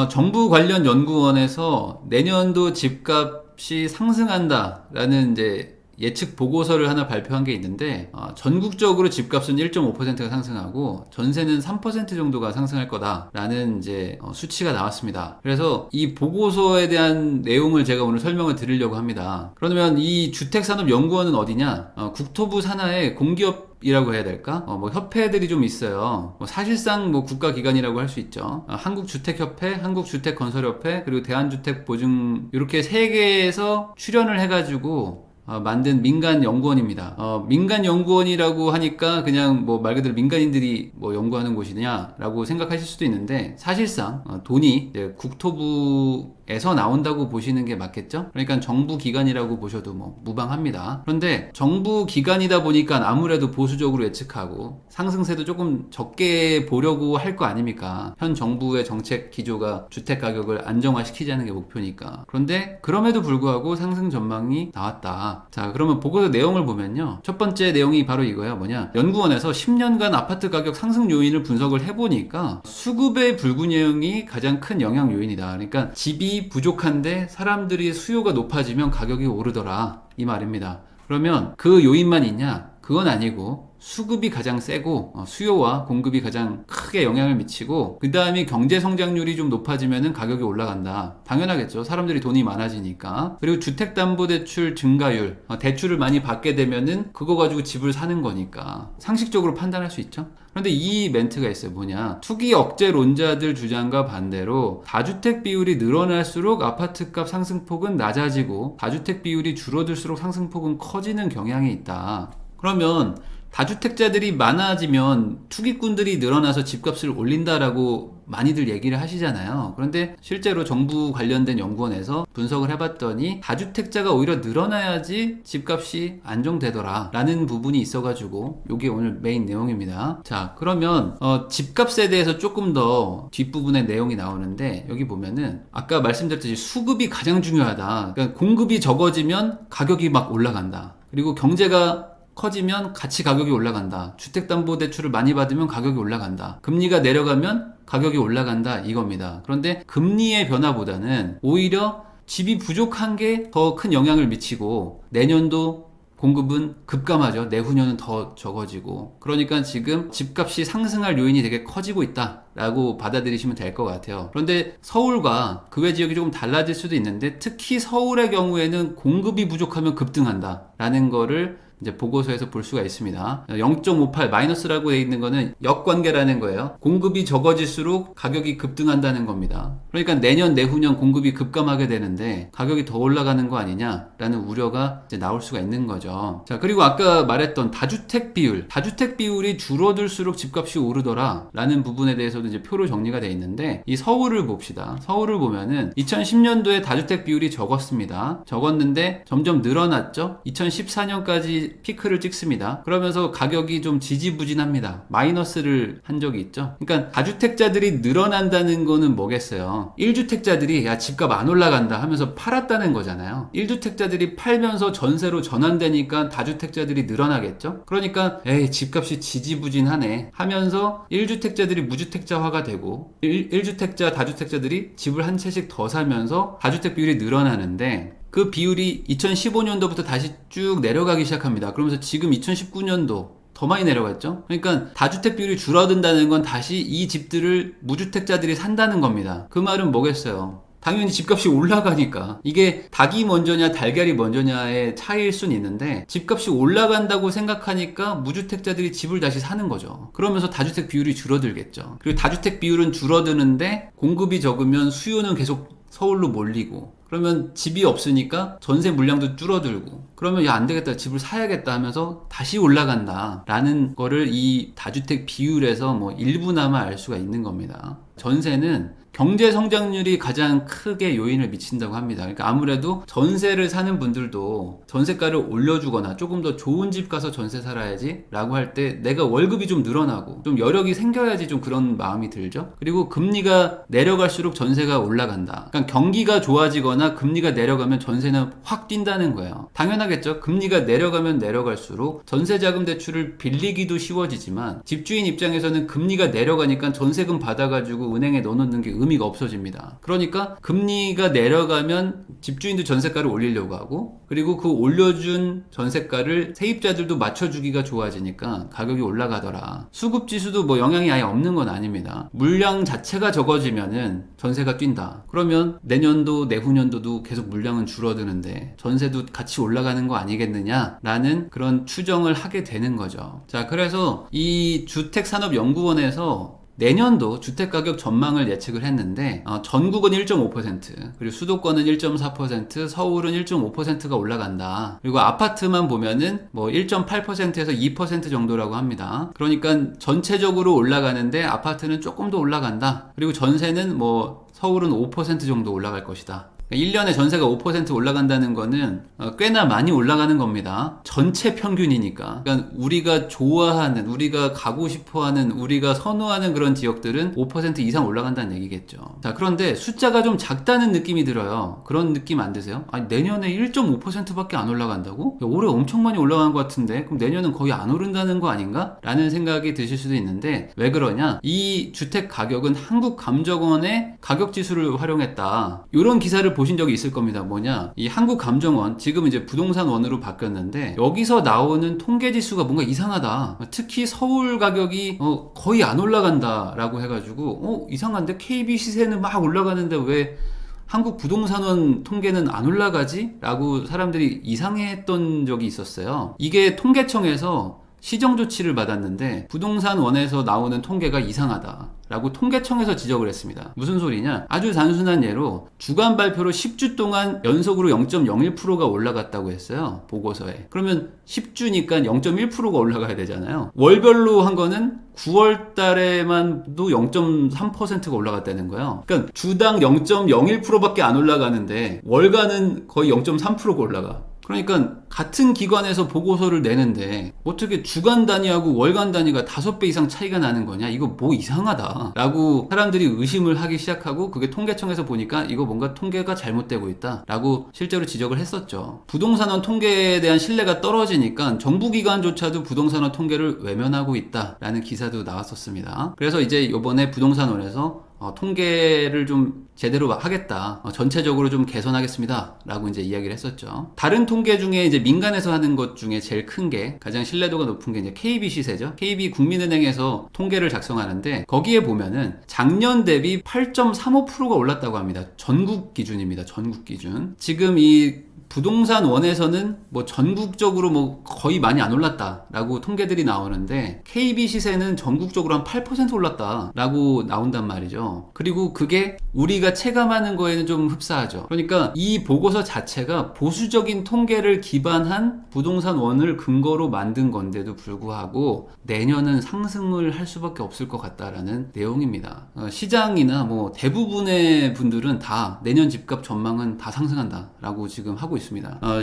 정부 관련 연구원에서 내년도 집값이 상승한다라는 이제 예측 보고서를 하나 발표한 게 있는데, 전국적으로 집값은 1.5%가 상승하고 전세는 3% 정도가 상승할 거다라는 이제 수치가 나왔습니다. 그래서 이 보고서에 대한 내용을 제가 오늘 설명을 드리려고 합니다. 그러면 이 주택산업연구원은 어디냐? 국토부 산하의 공기업 이라고 해야 될까? 뭐 협회들이 좀 있어요. 사실상 뭐 국가기관이라고 할 수 있죠. 한국주택협회, 한국주택건설협회, 그리고 대한주택보증 이렇게 세 개에서 출연을 해가지고 만든 민간 연구원입니다. 민간 연구원이라고 하니까 그냥 뭐 말 그대로 민간인들이 뭐 연구하는 곳이냐라고 생각하실 수도 있는데, 사실상 돈이 이제 국토부에서 나온다고 보시는 게 맞겠죠? 그러니까 정부 기관이라고 보셔도 뭐 무방합니다. 그런데 정부 기관이다 보니까 아무래도 보수적으로 예측하고 상승세도 조금 적게 보려고 할 거 아닙니까? 현 정부의 정책 기조가 주택 가격을 안정화시키자는 게 목표니까. 그런데 그럼에도 불구하고 상승 전망이 나왔다. 자, 그러면 보고서 내용을 보면요, 첫 번째 내용이 바로 이거예요. 뭐냐, 연구원에서 10년간 아파트 가격 상승 요인을 분석을 해보니까 수급의 불균형이 가장 큰 영향 요인이다. 그러니까 집이 부족한데 사람들이 수요가 높아지면 가격이 오르더라, 이 말입니다. 그러면 그 요인만 있냐? 그건 아니고 수급이 가장 세고 수요와 공급이 가장 크게 영향을 미치고, 그 다음에 경제 성장률이 좀 높아지면 가격이 올라간다. 당연하겠죠. 사람들이 돈이 많아지니까. 그리고 주택담보대출 증가율, 대출을 많이 받게 되면은 그거 가지고 집을 사는 거니까 상식적으로 판단할 수 있죠. 그런데 이 멘트가 있어요. 뭐냐, 투기 억제론자들 주장과 반대로 다주택 비율이 늘어날수록 아파트값 상승폭은 낮아지고 다주택 비율이 줄어들수록 상승폭은 커지는 경향이 있다. 그러면 다주택자들이 많아지면 투기꾼들이 늘어나서 집값을 올린다라고 많이들 얘기를 하시잖아요. 그런데 실제로 정부 관련된 연구원에서 분석을 해봤더니 다주택자가 오히려 늘어나야지 집값이 안정되더라 라는 부분이 있어가지고 이게 오늘 메인 내용입니다. 자, 그러면 집값에 대해서 조금 더 뒷부분에 내용이 나오는데, 여기 보면은 아까 말씀드렸듯이 수급이 가장 중요하다. 그러니까 공급이 적어지면 가격이 막 올라간다. 그리고 경제가 커지면 같이 가격이 올라간다. 주택담보대출을 많이 받으면 가격이 올라간다. 금리가 내려가면 가격이 올라간다, 이겁니다. 그런데 금리의 변화보다는 오히려 집이 부족한 게 더 큰 영향을 미치고, 내년도 공급은 급감하죠. 내후년은 더 적어지고. 그러니까 지금 집값이 상승할 요인이 되게 커지고 있다 라고 받아들이시면 될 것 같아요. 그런데 서울과 그 외 지역이 조금 달라질 수도 있는데, 특히 서울의 경우에는 공급이 부족하면 급등한다 라는 거를 이제 보고서에서 볼 수가 있습니다. 0.58 마이너스라고 되어 있는 거는 역관계라는 거예요. 공급이 적어질수록 가격이 급등한다는 겁니다. 그러니까 내년 내후년 공급이 급감하게 되는데 가격이 더 올라가는 거 아니냐라는 우려가 이제 나올 수가 있는 거죠. 자, 그리고 아까 말했던 다주택 비율이 줄어들수록 집값이 오르더라 라는 부분에 대해서도 이제 표로 정리가 되어 있는데, 이 서울을 봅시다. 서울을 보면은 2010년도에 다주택 비율이 적었는데 점점 늘어났죠. 2014년까지 피크를 찍습니다. 그러면서 가격이 좀 지지부진합니다. 마이너스를 한 적이 있죠. 그러니까 다주택자들이 늘어난다는 거는 뭐겠어요? 1주택자들이 야, 집값 안 올라간다 하면서 팔았다는 거잖아요. 1주택자들이 팔면서 전세로 전환되니까 다주택자들이 늘어나겠죠. 그러니까 에이, 집값이 지지부진하네 하면서 1주택자들이 무주택자화가 되고 1주택자, 다주택자들이 집을 한 채씩 더 사면서 다주택 비율이 늘어나는데, 그 비율이 2015년도부터 다시 쭉 내려가기 시작합니다. 그러면서 지금 2019년도 더 많이 내려갔죠. 그러니까 다주택 비율이 줄어든다는 건 다시 이 집들을 무주택자들이 산다는 겁니다. 그 말은 뭐겠어요? 당연히 집값이 올라가니까. 이게 닭이 먼저냐 달걀이 먼저냐의 차이일 순 있는데, 집값이 올라간다고 생각하니까 무주택자들이 집을 다시 사는 거죠. 그러면서 다주택 비율이 줄어들겠죠. 그리고 다주택 비율은 줄어드는데 공급이 적으면 수요는 계속 서울로 몰리고, 그러면 집이 없으니까 전세 물량도 줄어들고, 그러면 야, 안 되겠다, 집을 사야겠다 하면서 다시 올라간다 라는 거를 이 다주택 비율에서 뭐 일부나마 알 수가 있는 겁니다. 전세는 경제 성장률이 가장 크게 요인을 미친다고 합니다. 그러니까 아무래도 전세를 사는 분들도 전세가를 올려주거나 조금 더 좋은 집 가서 전세 살아야지 라고 할 때 내가 월급이 좀 늘어나고 좀 여력이 생겨야지 좀 그런 마음이 들죠. 그리고 금리가 내려갈수록 전세가 올라간다. 그러니까 경기가 좋아지거나 금리가 내려가면 전세는 확 뛴다는 거예요. 당연하겠죠. 금리가 내려가면 내려갈수록 전세자금 대출을 빌리기도 쉬워지지만, 집주인 입장에서는 금리가 내려가니까 전세금 받아가지고 은행에 넣어놓는 게 의미가 없어집니다. 그러니까 금리가 내려가면 집주인도 전세가를 올리려고 하고, 그리고 그 올려준 전세가를 세입자들도 맞춰주기가 좋아지니까 가격이 올라가더라. 수급지수도 뭐 영향이 아예 없는 건 아닙니다. 물량 자체가 적어지면은 전세가 뛴다. 그러면 내년도 내후년도도 계속 물량은 줄어드는데 전세도 같이 올라가는 거 아니겠느냐라는 그런 추정을 하게 되는 거죠. 자, 그래서 이 주택산업연구원에서 내년도 주택가격 전망을 예측을 했는데 전국은 1.5%, 그리고 수도권은 1.4%, 서울은 1.5%가 올라간다. 그리고 아파트만 보면은 뭐 1.8%에서 2% 정도라고 합니다. 그러니까 전체적으로 올라가는데 아파트는 조금 더 올라간다. 그리고 전세는 뭐 서울은 5% 정도 올라갈 것이다. 1년에 전세가 5% 올라간다는 거는 꽤나 많이 올라가는 겁니다. 전체 평균이니까. 그러니까 우리가 좋아하는, 우리가 가고 싶어하는, 우리가 선호하는 그런 지역들은 5% 이상 올라간다는 얘기겠죠. 자, 그런데 숫자가 좀 작다는 느낌이 들어요. 그런 느낌 안 드세요? 아니, 내년에 1.5%밖에 안 올라간다고? 올해 엄청 많이 올라간 것 같은데 그럼 내년은 거의 안 오른다는 거 아닌가? 라는 생각이 드실 수도 있는데, 왜 그러냐? 이 주택 가격은 한국감정원의 가격지수를 활용했다. 이런 기사를 보신 적이 있을 겁니다. 뭐냐, 이 한국감정원, 지금 이제 부동산원으로 바뀌었는데 여기서 나오는 통계지수가 뭔가 이상하다. 특히 서울 가격이 거의 안 올라간다 라고 해가지고 이상한데 KB 시세는 막 올라가는데 왜 한국 부동산원 통계는 안 올라가지? 라고 사람들이 이상해했던 적이 있었어요. 이게 통계청에서 시정조치를 받았는데 부동산원에서 나오는 통계가 이상하다 라고 통계청에서 지적을 했습니다. 무슨 소리냐? 아주 단순한 예로 주간 발표로 10주 동안 연속으로 0.01%가 올라갔다고 했어요. 보고서에. 그러면 10주니까 0.1%가 올라가야 되잖아요. 월별로 한 거는 9월 달에만도 0.3%가 올라갔다는 거예요. 그러니까 주당 0.01%밖에 안 올라가는데 월간은 거의 0.3%가 올라가. 그러니까 같은 기관에서 보고서를 내는데 어떻게 주간 단위하고 월간 단위가 5배 이상 차이가 나는 거냐? 이거 뭐 이상하다 라고 사람들이 의심을 하기 시작하고, 그게 통계청에서 보니까 이거 뭔가 통계가 잘못되고 있다 라고 실제로 지적을 했었죠. 부동산원 통계에 대한 신뢰가 떨어지니까 정부기관조차도 부동산원 통계를 외면하고 있다 라는 기사도 나왔었습니다. 그래서 이제 이번에 부동산원에서 통계를 좀 제대로 하겠다, 전체적으로 좀 개선하겠습니다 라고 이제 이야기를 했었죠. 다른 통계 중에 이제 민간에서 하는 것 중에 제일 큰 게, 가장 신뢰도가 높은 게 이제 KB 시세죠. KB 국민은행에서 통계를 작성하는데 거기에 보면은 작년 대비 8.35%가 올랐다고 합니다. 전국 기준입니다. 전국 기준. 지금 이 부동산원에서는 뭐 전국적으로 뭐 거의 많이 안 올랐다라고 통계들이 나오는데 KB 시세는 전국적으로 한 8% 올랐다라고 나온단 말이죠. 그리고 그게 우리가 체감하는 거에는 좀 흡사하죠. 그러니까 이 보고서 자체가 보수적인 통계를 기반한 부동산원을 근거로 만든 건데도 불구하고 내년은 상승을 할 수밖에 없을 것 같다라는 내용입니다. 시장이나 뭐 대부분의 분들은 다 내년 집값 전망은 다 상승한다라고 지금 하고 있습니다.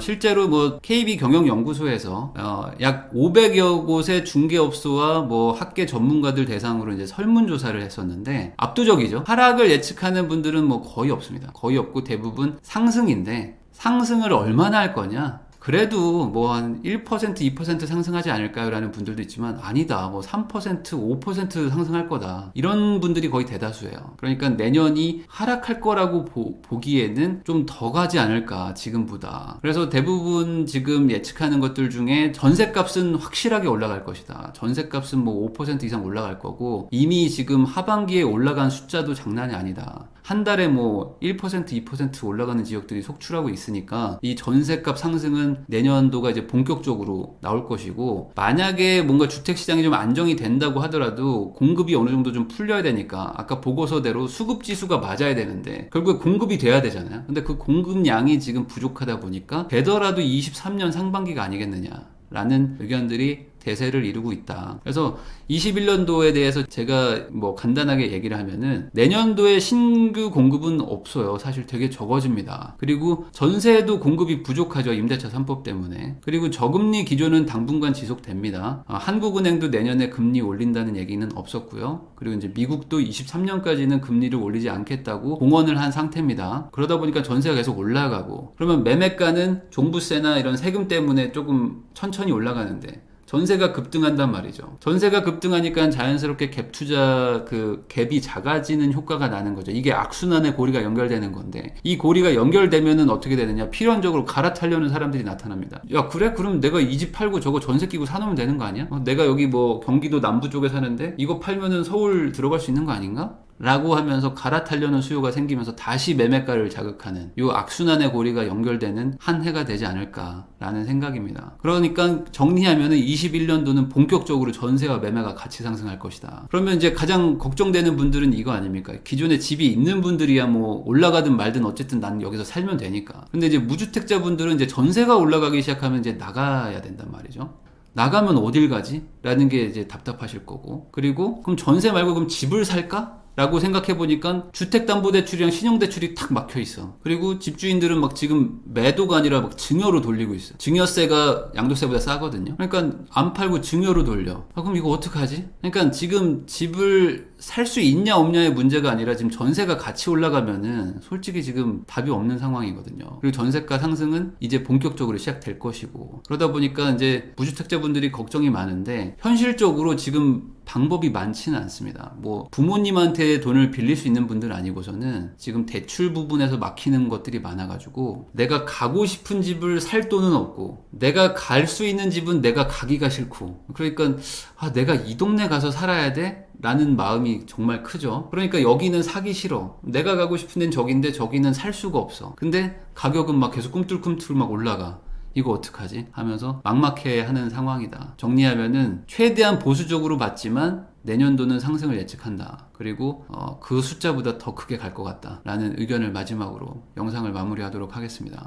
실제로 뭐 KB 경영연구소에서 약 500여 곳의 중개업소와 뭐 학계 전문가들 대상으로 이제 설문조사를 했었는데 압도적이죠. 하락을 예측하는 분들은 뭐 거의 없습니다. 거의 없고 대부분 상승인데, 상승을 얼마나 할 거냐? 그래도 뭐 한 1%, 2% 상승하지 않을까요? 라는 분들도 있지만 아니다, 뭐 3%, 5% 상승할 거다, 이런 분들이 거의 대다수예요. 그러니까 내년이 하락할 거라고 보기에는 좀 더 가지 않을까, 지금보다. 그래서 대부분 지금 예측하는 것들 중에 전세값은 확실하게 올라갈 것이다, 전세값은 뭐 5% 이상 올라갈 거고, 이미 지금 하반기에 올라간 숫자도 장난이 아니다, 한 달에 뭐 1%, 2% 올라가는 지역들이 속출하고 있으니까 이 전세값 상승은 내년도가 이제 본격적으로 나올 것이고, 만약에 뭔가 주택시장이 좀 안정이 된다고 하더라도 공급이 어느 정도 좀 풀려야 되니까 아까 보고서대로 수급지수가 맞아야 되는데 결국에 공급이 돼야 되잖아요. 근데 그 공급량이 지금 부족하다 보니까 되더라도 23년 상반기가 아니겠느냐라는 의견들이 대세를 이루고 있다. 그래서 21년도에 대해서 제가 뭐 간단하게 얘기를 하면은 내년도에 신규 공급은 없어요. 사실 되게 적어집니다. 그리고 전세도 공급이 부족하죠. 임대차 3법 때문에. 그리고 저금리 기조는 당분간 지속됩니다. 한국은행도 내년에 금리 올린다는 얘기는 없었고요. 그리고 이제 미국도 23년까지는 금리를 올리지 않겠다고 공언을 한 상태입니다. 그러다 보니까 전세가 계속 올라가고, 그러면 매매가는 종부세나 이런 세금 때문에 조금 천천히 올라가는데 전세가 급등한단 말이죠. 전세가 급등하니까 자연스럽게 갭 투자 그 갭이 작아지는 효과가 나는 거죠. 이게 악순환의 고리가 연결되는 건데 이 고리가 연결되면은 어떻게 되느냐? 필연적으로 갈아타려는 사람들이 나타납니다. 야 그래? 그럼 내가 이 집 팔고 저거 전세 끼고 사놓으면 되는 거 아니야? 내가 여기 뭐 경기도 남부 쪽에 사는데 이거 팔면은 서울 들어갈 수 있는 거 아닌가? 라고 하면서 갈아타려는 수요가 생기면서 다시 매매가를 자극하는 이 악순환의 고리가 연결되는 한 해가 되지 않을까라는 생각입니다. 그러니까 정리하면은 21년도는 본격적으로 전세와 매매가 같이 상승할 것이다. 그러면 이제 가장 걱정되는 분들은 이거 아닙니까? 기존에 집이 있는 분들이야 뭐 올라가든 말든 어쨌든 난 여기서 살면 되니까. 근데 이제 무주택자 분들은 이제 전세가 올라가기 시작하면 이제 나가야 된단 말이죠. 나가면 어딜 가지? 라는 게 이제 답답하실 거고. 그리고 그럼 전세 말고 그럼 집을 살까? 라고 생각해보니까 주택담보대출이랑 신용대출이 탁 막혀있어. 그리고 집주인들은 막 지금 매도가 아니라 막 증여로 돌리고 있어. 증여세가 양도세보다 싸거든요. 그러니까 안 팔고 증여로 돌려. 그럼 이거 어떡하지? 그러니까 지금 집을 살 수 있냐 없냐의 문제가 아니라 지금 전세가 같이 올라가면은 솔직히 지금 답이 없는 상황이거든요. 그리고 전세가 상승은 이제 본격적으로 시작될 것이고. 그러다 보니까 이제 무주택자분들이 걱정이 많은데 현실적으로 지금 방법이 많지는 않습니다. 뭐 부모님한테 돈을 빌릴 수 있는 분들 아니고서는 지금 대출 부분에서 막히는 것들이 많아가지고 내가 가고 싶은 집을 살 돈은 없고 내가 갈 수 있는 집은 내가 가기가 싫고 그러니까 내가 이 동네 가서 살아야 돼? 라는 마음이 정말 크죠. 그러니까 여기는 사기 싫어. 내가 가고 싶은 데는 저긴데 저기는 살 수가 없어. 근데 가격은 막 계속 꿈틀꿈틀 막 올라가. 이거 어떡하지? 하면서 막막해 하는 상황이다. 정리하면은 최대한 보수적으로 봤지만 내년도는 상승을 예측한다. 그리고 그 숫자보다 더 크게 갈 것 같다. 라는 의견을 마지막으로 영상을 마무리하도록 하겠습니다.